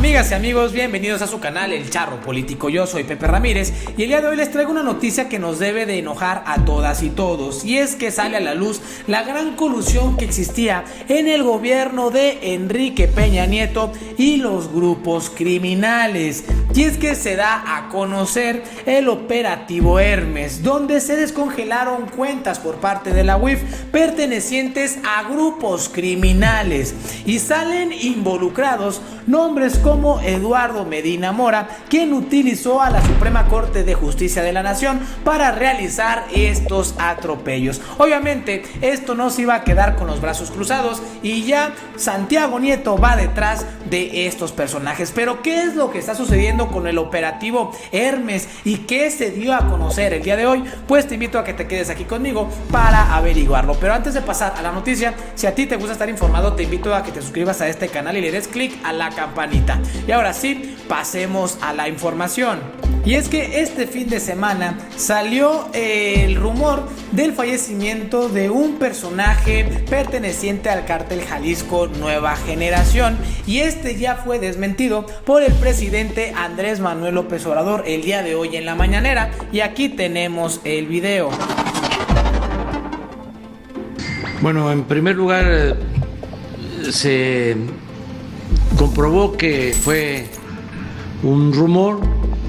Amigas y amigos, bienvenidos a su canal El Charro Político. Yo soy Pepe Ramírez y el día de hoy les traigo una noticia que nos debe de enojar a todas y todos, y es que sale a la luz la gran colusión que existía en el gobierno de Enrique Peña Nieto y los grupos criminales. Y es que se da a conocer el operativo Hermes, donde se descongelaron cuentas por parte de la UIF pertenecientes a grupos criminales y salen involucrados nombres como Eduardo Medina Mora, quien utilizó a la Suprema Corte de Justicia de la Nación para realizar estos atropellos. Obviamente esto no se iba a quedar con los brazos cruzados y ya Santiago Nieto va detrás de estos personajes. Pero ¿qué es lo que está sucediendo con el operativo Hermes y qué se dio a conocer el día de hoy? Pues te invito a que te quedes aquí conmigo para averiguarlo. Pero antes de pasar a la noticia, si a ti te gusta estar informado, te invito a que te suscribas a este canal y le des clic a la campanita. Y ahora sí, pasemos a la información. Y es que este fin de semana salió el rumor del fallecimiento de un personaje perteneciente al cártel Jalisco Nueva Generación, y este ya fue desmentido por el presidente Andrés Manuel López Obrador el día de hoy en la mañanera, y aquí tenemos el video. Bueno, en primer lugar se comprobó que fue un rumor,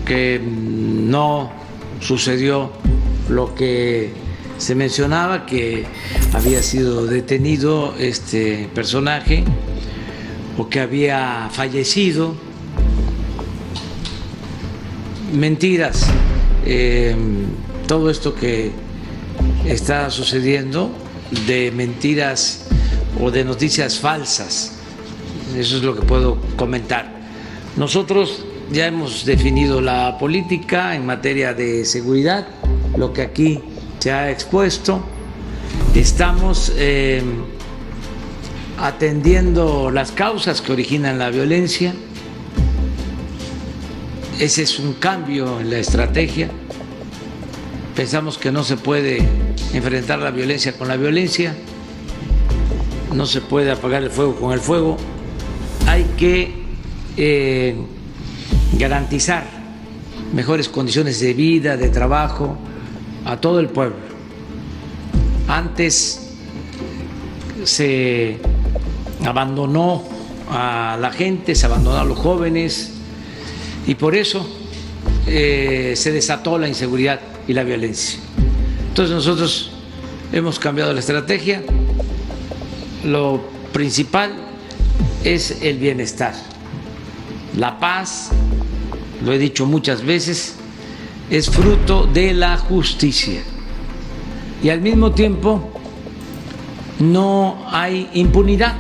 que no sucedió lo que se mencionaba, que había sido detenido este personaje o que había fallecido. Mentiras. Todo esto que está sucediendo de mentiras o de noticias falsas, eso es lo que puedo comentar. Nosotros ya hemos definido la política en materia de seguridad, lo que aquí se ha expuesto. Estamos atendiendo las causas que originan la violencia. Ese es un cambio en la estrategia. Pensamos que no se puede enfrentar la violencia con la violencia, no se puede apagar el fuego con el fuego. Hay que garantizar mejores condiciones de vida, de trabajo a todo el pueblo. Antes se abandonó a la gente, se abandonó a los jóvenes, y por eso se desató la inseguridad y la violencia. Entonces nosotros hemos cambiado la estrategia. Lo principal es el bienestar, la paz. Lo he dicho muchas veces, es fruto de la justicia, y al mismo tiempo no hay impunidad,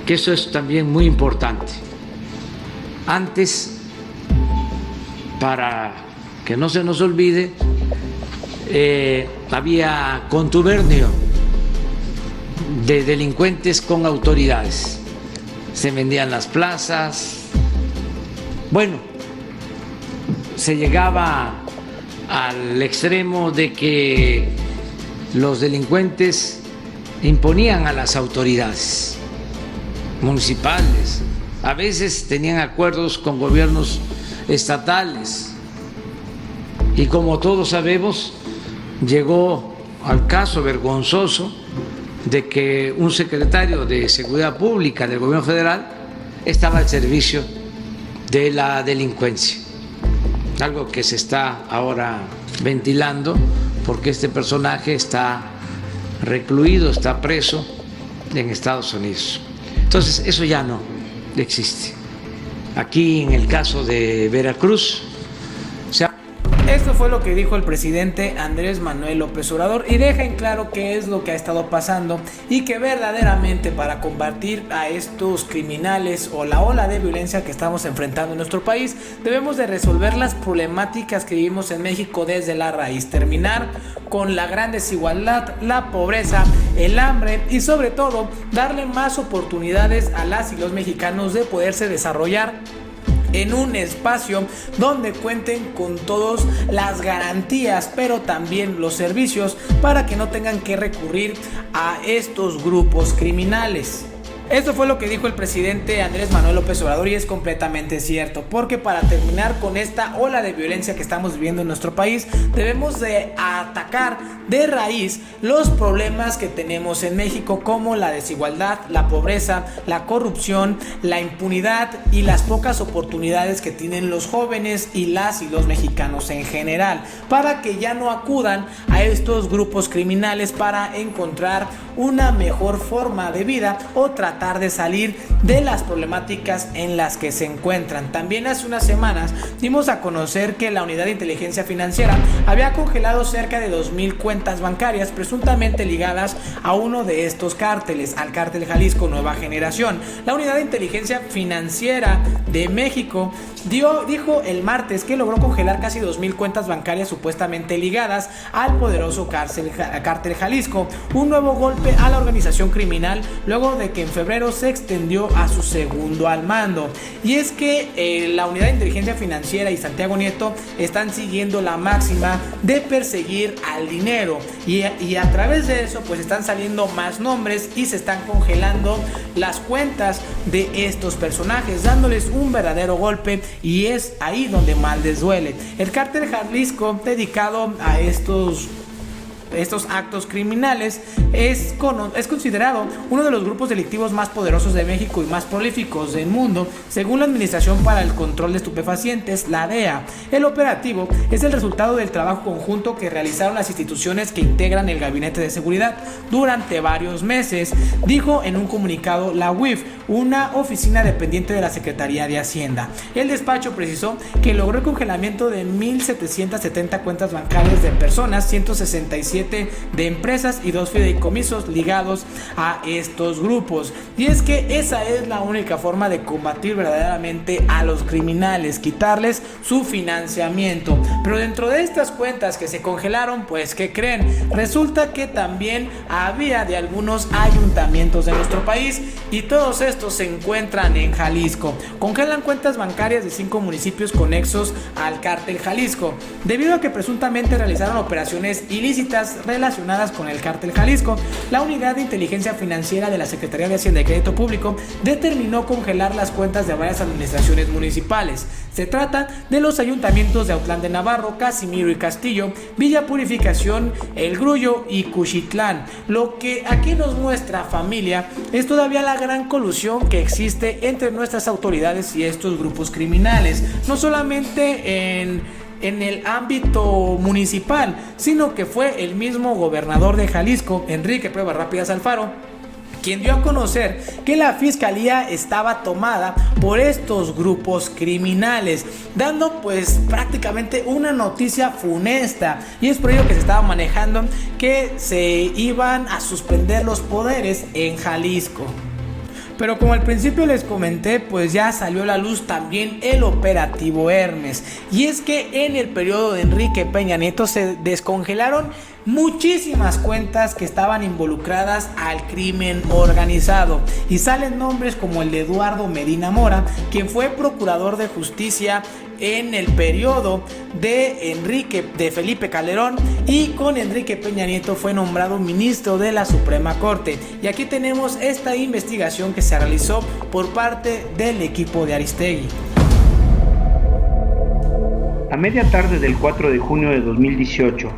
que eso es también muy importante. Antes, para que no se nos olvide, había contubernio de delincuentes con autoridades, se vendían las plazas. Bueno, se llegaba al extremo de que los delincuentes imponían a las autoridades municipales, a veces tenían acuerdos con gobiernos estatales, y como todos sabemos, llegó al caso vergonzoso de que un secretario de Seguridad Pública del gobierno federal estaba al servicio de la delincuencia, algo que se está ahora ventilando porque este personaje está recluido, está preso en Estados Unidos. Entonces eso ya no existe. Aquí en el caso de Veracruz, esto fue lo que dijo el presidente Andrés Manuel López Obrador, y deja en claro qué es lo que ha estado pasando, y que verdaderamente para combatir a estos criminales o la ola de violencia que estamos enfrentando en nuestro país, debemos de resolver las problemáticas que vivimos en México desde la raíz, terminar con la gran desigualdad, la pobreza, el hambre, y sobre todo darle más oportunidades a las y los mexicanos de poderse desarrollar en un espacio donde cuenten con todas las garantías, pero también los servicios, para que no tengan que recurrir a estos grupos criminales. Esto fue lo que dijo el presidente Andrés Manuel López Obrador y es completamente cierto, porque para terminar con esta ola de violencia que estamos viviendo en nuestro país, debemos de atacar de raíz los problemas que tenemos en México, como la desigualdad, la pobreza, la corrupción, la impunidad y las pocas oportunidades que tienen los jóvenes y los mexicanos en general, para que ya no acudan a estos grupos criminales para encontrar una mejor forma de vida o tratar de salir de las problemáticas en las que se encuentran. También hace unas semanas dimos a conocer que la Unidad de Inteligencia Financiera había congelado cerca de 2,000 cuentas bancarias presuntamente ligadas a uno de estos cárteles, al cártel Jalisco Nueva Generación. La Unidad de Inteligencia Financiera de México dijo el martes que logró congelar casi 2,000 cuentas bancarias supuestamente ligadas al poderoso cártel Jalisco, un nuevo golpe a la organización criminal luego de que en febrero se extendió a su segundo al mando. Y es que la Unidad de Inteligencia Financiera y Santiago Nieto están siguiendo la máxima de perseguir al dinero y a través de eso pues están saliendo más nombres y se están congelando las cuentas de estos personajes, dándoles un verdadero golpe, y es ahí donde más les duele. El cártel Jalisco, dedicado a estos actos criminales, es considerado uno de los grupos delictivos más poderosos de México y más prolíficos del mundo, según la Administración para el Control de Estupefacientes, la DEA. El operativo es el resultado del trabajo conjunto que realizaron las instituciones que integran el Gabinete de Seguridad durante varios meses, dijo en un comunicado la UIF, una oficina dependiente de la Secretaría de Hacienda. El despacho precisó que logró el congelamiento de 1,770 cuentas bancarias de personas, 167 de empresas y 2 fideicomisos ligados a estos grupos. Y es que esa es la única forma de combatir verdaderamente a los criminales, quitarles su financiamiento. Pero dentro de estas cuentas que se congelaron, pues ¿qué creen? Resulta que también había de algunos ayuntamientos de nuestro país, y todos estos se encuentran en Jalisco. Congelan cuentas bancarias de 5 municipios conexos al cártel Jalisco, debido a que presuntamente realizaron operaciones ilícitas relacionadas con el cártel Jalisco. La Unidad de Inteligencia Financiera de la Secretaría de Hacienda y Crédito Público determinó congelar las cuentas de varias administraciones municipales. Se trata de los ayuntamientos de Autlán de Navarro, Casimiro y Castillo, Villa Purificación, El Grullo y Cuchitlán. Lo que aquí nos muestra, familia, es todavía la gran colusión que existe entre nuestras autoridades y estos grupos criminales, no solamente en el ámbito municipal, sino que fue el mismo gobernador de Jalisco, Enrique Pruebas Rápidas Alfaro, quien dio a conocer que la fiscalía estaba tomada por estos grupos criminales, dando pues prácticamente una noticia funesta, y es por ello que se estaba manejando que se iban a suspender los poderes en Jalisco. Pero como al principio les comenté, pues ya salió a la luz también el operativo Hermes. Y es que en el periodo de Enrique Peña Nieto se descongelaron muchísimas cuentas que estaban involucradas al crimen organizado. Y salen nombres como el de Eduardo Medina Mora, quien fue procurador de justicia en el periodo de Felipe Calderón, y con Enrique Peña Nieto fue nombrado ministro de la Suprema Corte. Y aquí tenemos esta investigación que se realizó por parte del equipo de Aristegui. A media tarde del 4 de junio de 2018,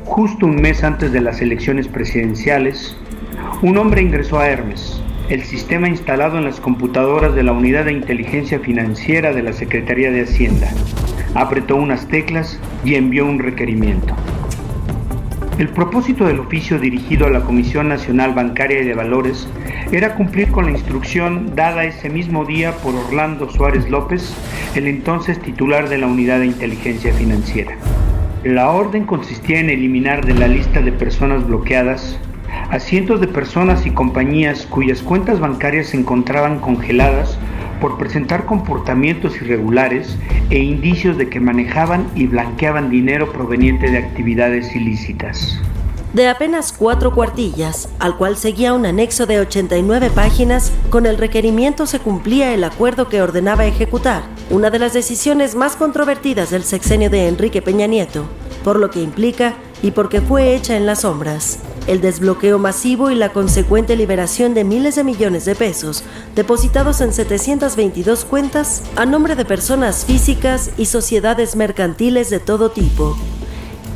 justo un mes antes de las elecciones presidenciales, un hombre ingresó a Hermes, el sistema instalado en las computadoras de la Unidad de Inteligencia Financiera de la Secretaría de Hacienda. Apretó unas teclas y envió un requerimiento. El propósito del oficio dirigido a la Comisión Nacional Bancaria y de Valores era cumplir con la instrucción dada ese mismo día por Orlando Suárez López, el entonces titular de la Unidad de Inteligencia Financiera. La orden consistía en eliminar de la lista de personas bloqueadas a cientos de personas y compañías cuyas cuentas bancarias se encontraban congeladas por presentar comportamientos irregulares e indicios de que manejaban y blanqueaban dinero proveniente de actividades ilícitas. De apenas 4 cuartillas, al cual seguía un anexo de 89 páginas, con el requerimiento se cumplía el acuerdo que ordenaba ejecutar, una de las decisiones más controvertidas del sexenio de Enrique Peña Nieto, por lo que implica y porque fue hecha en las sombras. el desbloqueo masivo y la consecuente liberación de miles de millones de pesos depositados en 722 cuentas a nombre de personas físicas y sociedades mercantiles de todo tipo.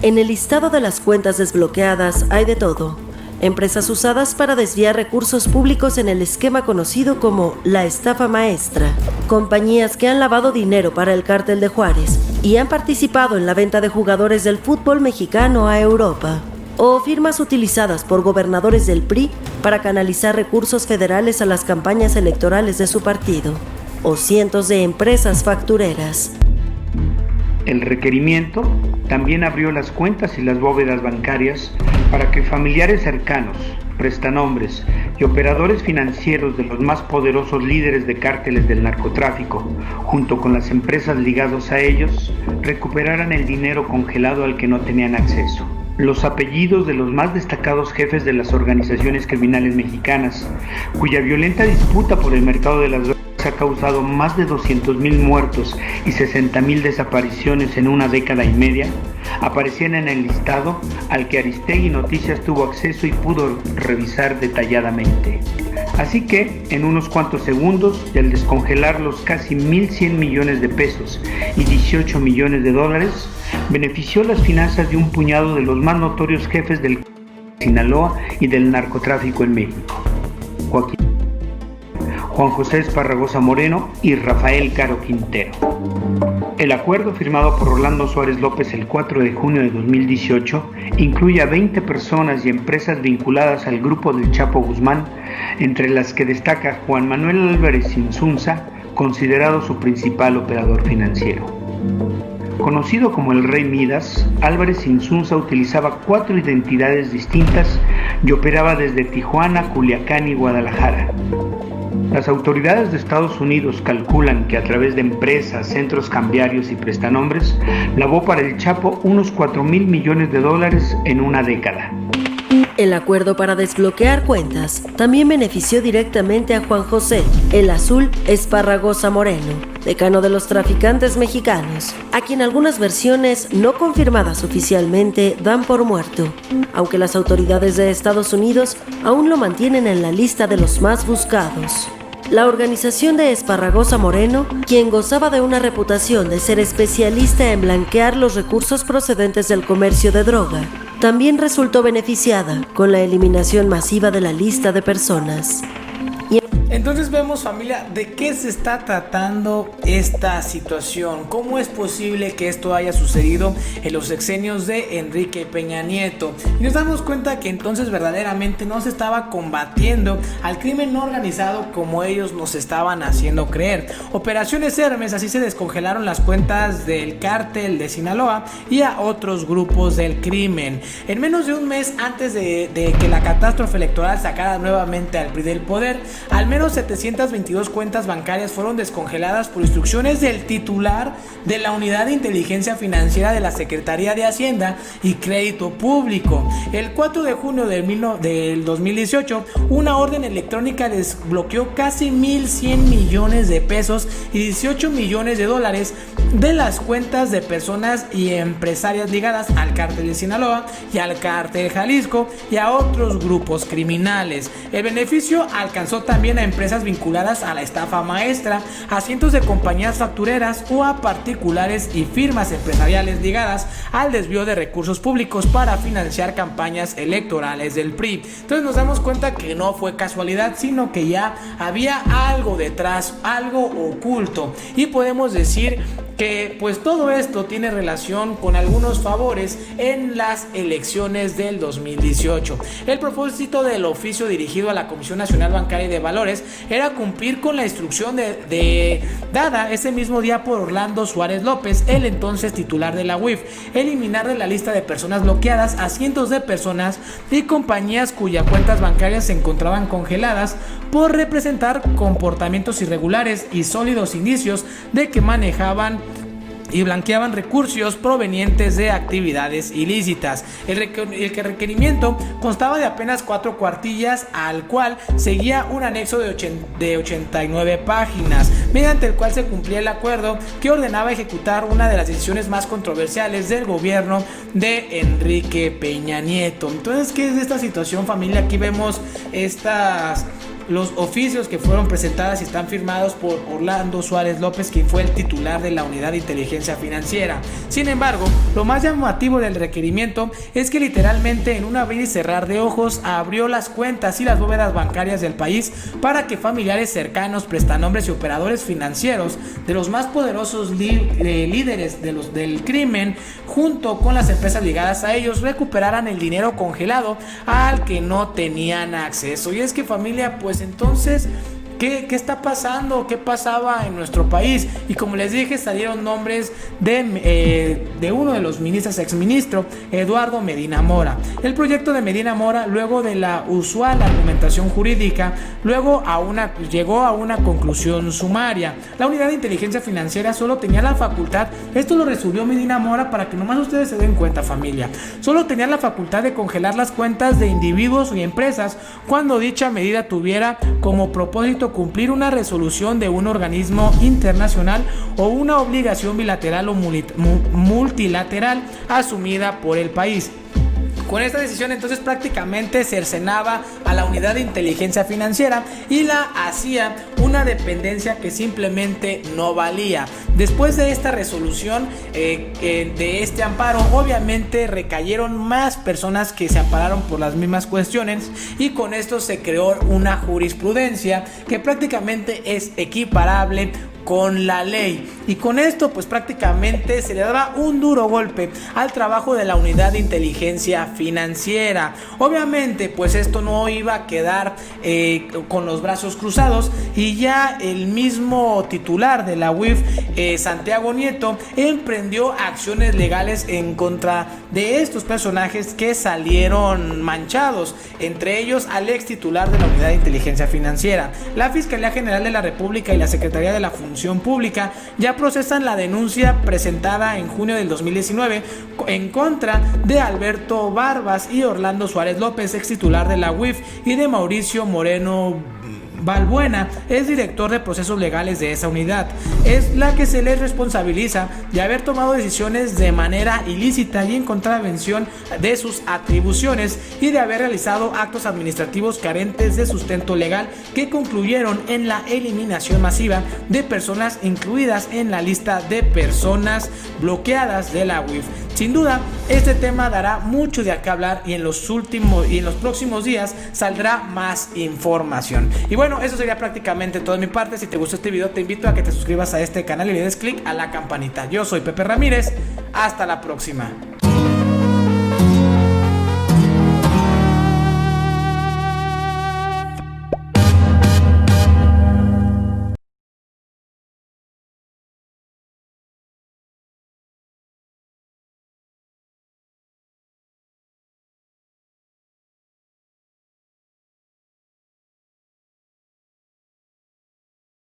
En el listado de las cuentas desbloqueadas hay de todo: empresas usadas para desviar recursos públicos en el esquema conocido como la estafa maestra, compañías que han lavado dinero para el cártel de Juárez y han participado en la venta de jugadores del fútbol mexicano a Europa, o firmas utilizadas por gobernadores del PRI para canalizar recursos federales a las campañas electorales de su partido, o cientos de empresas factureras. El requerimiento también abrió las cuentas y las bóvedas bancarias para que familiares cercanos, prestanombres y operadores financieros de los más poderosos líderes de cárteles del narcotráfico, junto con las empresas ligadas a ellos, recuperaran el dinero congelado al que no tenían acceso. Los apellidos de los más destacados jefes de las organizaciones criminales mexicanas, cuya violenta disputa por el mercado de las drogas ha causado más de 200,000 muertos y 60,000 desapariciones en una década y media, aparecían en el listado al que Aristegui Noticias tuvo acceso y pudo revisar detalladamente. Así que, en unos cuantos segundos, y al descongelar los casi 1,100 millones de pesos y 18 millones de dólares, benefició las finanzas de un puñado de los más notorios jefes del Sinaloa y del narcotráfico en México: Juan José Esparragosa Moreno y Rafael Caro Quintero. El acuerdo firmado por Orlando Suárez López el 4 de junio de 2018 incluye a 20 personas y empresas vinculadas al grupo del Chapo Guzmán, entre las que destaca Juan Manuel Álvarez Insunza, considerado su principal operador financiero. Conocido como el Rey Midas, Álvarez Insunza utilizaba 4 identidades distintas y operaba desde Tijuana, Culiacán y Guadalajara. Las autoridades de Estados Unidos calculan que a través de empresas, centros cambiarios y prestanombres, lavó para el Chapo unos 4,000 millones de dólares en una década. El acuerdo para desbloquear cuentas también benefició directamente a Juan José, el Azul Esparragosa Moreno, decano de los traficantes mexicanos, a quien algunas versiones no confirmadas oficialmente dan por muerto, aunque las autoridades de Estados Unidos aún lo mantienen en la lista de los más buscados. La organización de Esparragosa Moreno, quien gozaba de una reputación de ser especialista en blanquear los recursos procedentes del comercio de droga, también resultó beneficiada con la eliminación masiva de la lista de personas. Entonces vemos, familia, de qué se está tratando esta situación. ¿Cómo es posible que esto haya sucedido en los sexenios de Enrique Peña Nieto? Y nos damos cuenta que entonces verdaderamente no se estaba combatiendo al crimen organizado como ellos nos estaban haciendo creer. Operaciones Hermes, así se descongelaron las cuentas del cártel de Sinaloa y a otros grupos del crimen. En menos de un mes antes de que la catástrofe electoral sacara nuevamente al PRI del poder, al menos 722 cuentas bancarias fueron descongeladas por instrucciones del titular de la Unidad de Inteligencia Financiera de la Secretaría de Hacienda y Crédito Público. El 4 de junio del 2018, una orden electrónica desbloqueó casi 1,100 millones de pesos y 18 millones de dólares de las cuentas de personas y empresarias ligadas al cártel de Sinaloa y al cártel Jalisco y a otros grupos criminales. El beneficio alcanzó también a empresas vinculadas a la estafa maestra, a cientos de compañías factureras o a particulares y firmas empresariales ligadas al desvío de recursos públicos para financiar campañas electorales del PRI. Entonces nos damos cuenta que no fue casualidad, sino que ya había algo detrás, algo oculto, y podemos decir que pues todo esto tiene relación con algunos favores en las elecciones del 2018. El propósito del oficio dirigido a la Comisión Nacional Bancaria y de Valores era cumplir con la instrucción dada ese mismo día por Orlando Suárez López, el entonces titular de la UIF, eliminar de la lista de personas bloqueadas a cientos de personas y compañías cuyas cuentas bancarias se encontraban congeladas por representar comportamientos irregulares y sólidos indicios de que manejaban y blanqueaban recursos provenientes de actividades ilícitas. El requerimiento constaba de apenas 4 cuartillas, al cual seguía un anexo de 89 páginas, mediante el cual se cumplía el acuerdo que ordenaba ejecutar una de las decisiones más controversiales del gobierno de Enrique Peña Nieto. Entonces, ¿qué es esta situación, familia? Aquí vemos los oficios que fueron presentados y están firmados por Orlando Suárez López, quien fue el titular de la Unidad de Inteligencia Financiera. Sin embargo, lo más llamativo del requerimiento es que literalmente en un abrir y cerrar de ojos abrió las cuentas y las bóvedas bancarias del país para que familiares cercanos, prestanombres y operadores financieros de los más poderosos líderes del crimen, junto con las empresas ligadas a ellos, recuperaran el dinero congelado al que no tenían acceso. Y es que, familia, pues entonces, ¿qué está pasando? ¿Qué pasaba en nuestro país? Y como les dije, salieron nombres de uno de los ministros, exministro Eduardo Medina Mora. El proyecto de Medina Mora, luego de la usual argumentación jurídica, llegó a una conclusión sumaria. La Unidad de Inteligencia Financiera solo tenía la facultad, esto lo resolvió Medina Mora para que nomás ustedes se den cuenta, familia, solo tenía la facultad de congelar las cuentas de individuos y empresas cuando dicha medida tuviera como propósito cumplir una resolución de un organismo internacional o una obligación bilateral o multilateral asumida por el país. Con esta decisión, entonces, prácticamente cercenaba a la Unidad de Inteligencia Financiera y la hacía una dependencia que simplemente no valía. Después de esta resolución, de este amparo, obviamente recayeron más personas que se ampararon por las mismas cuestiones, y con esto se creó una jurisprudencia que prácticamente es equiparable con la ley, y con esto pues prácticamente se le daba un duro golpe al trabajo de la Unidad de Inteligencia Financiera. Obviamente pues esto no iba a quedar con los brazos cruzados, y ya el mismo titular de la UIF, Santiago Nieto, emprendió acciones legales en contra de estos personajes que salieron manchados, entre ellos al ex titular de la Unidad de Inteligencia Financiera. La Fiscalía General de la República y la Secretaría de la Función Pública ya procesan la denuncia presentada en junio del 2019 en contra de Alberto Barbas y Orlando Suárez López, ex titular de la UIF, y de Mauricio Moreno Balbuena, es director de procesos legales de esa unidad. Es la que se les responsabiliza de haber tomado decisiones de manera ilícita y en contravención de sus atribuciones, y de haber realizado actos administrativos carentes de sustento legal que concluyeron en la eliminación masiva de personas incluidas en la lista de personas bloqueadas de la UIF. Sin duda, este tema dará mucho de qué hablar, y en los próximos días saldrá más información. Y bueno, eso sería prácticamente todo de mi parte. Si te gustó este video, te invito a que te suscribas a este canal y le des click a la campanita. Yo soy Pepe Ramírez. Hasta la próxima.